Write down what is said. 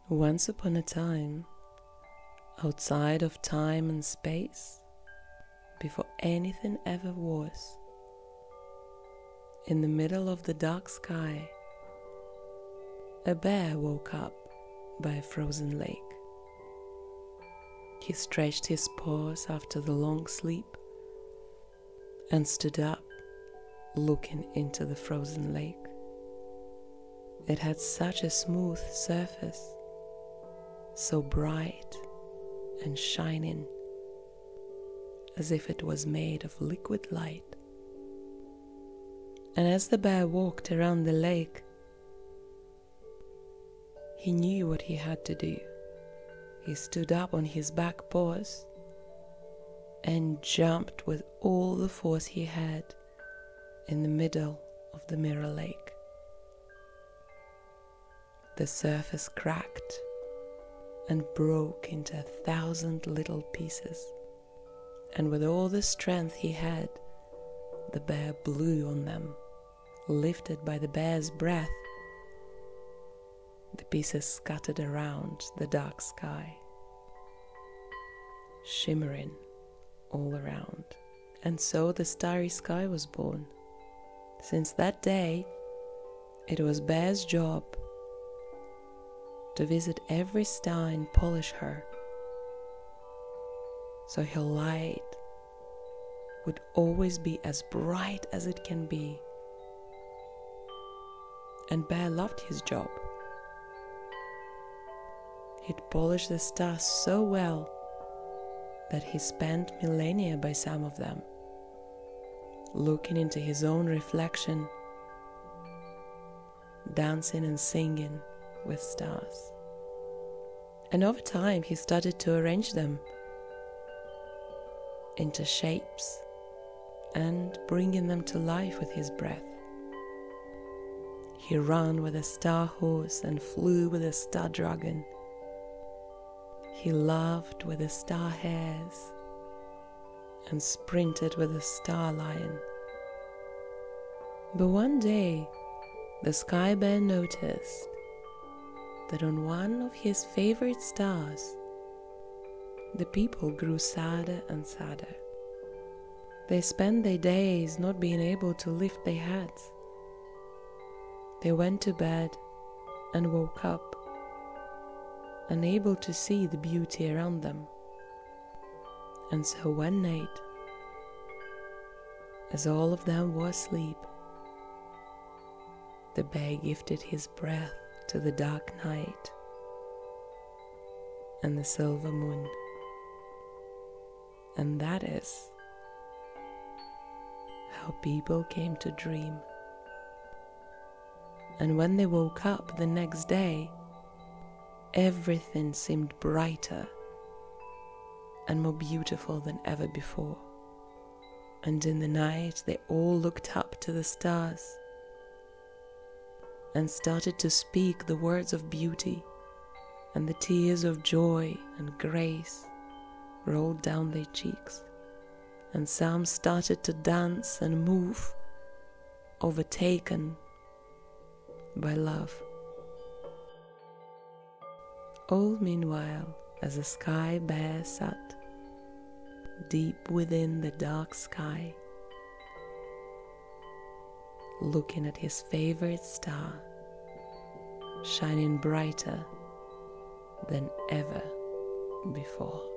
Once upon a time, outside of time and space, before anything ever was, in the middle of the dark sky, a bear woke up by a frozen lake. He stretched his paws after the long sleep and stood up, looking into the frozen lake. It had such a smooth surface, so bright and shining, as if it was made of liquid light. And as the bear walked around the lake, he knew what he had to do. He stood up on his back paws and jumped with all the force he had in the middle of the mirror lake. The surface cracked and broke into 1,000 little pieces, and with all the strength he had, the bear blew on them, lifted by the bear's breath. The pieces scattered around the dark sky, shimmering all around. And so the starry sky was born. Since that day, it was Bear's job to visit every star and polish her, so her light would always be as bright as it can be. And Bear loved his job. He'd polished the stars so well that he spent millennia by some of them, looking into his own reflection, dancing and singing with stars. And over time he started to arrange them into shapes and bringing them to life with his breath. He ran with a star horse and flew with a star dragon. He laughed with the star hares and sprinted with the star lion. But one day, the sky bear noticed that on one of his favorite stars, the people grew sadder and sadder. They spent their days not being able to lift their heads. They went to bed and woke up unable to see the beauty around them. And so one night, as all of them were asleep, the bear gifted his breath to the dark night and the silver moon. And that is how people came to dream. And when they woke up the next day, everything seemed brighter and more beautiful than ever before. And in the night, they all looked up to the stars and started to speak the words of beauty, and the tears of joy and grace rolled down their cheeks, and some started to dance and move, overtaken by love. All meanwhile, as the sky bear sat deep within the dark sky, looking at his favorite star, shining brighter than ever before.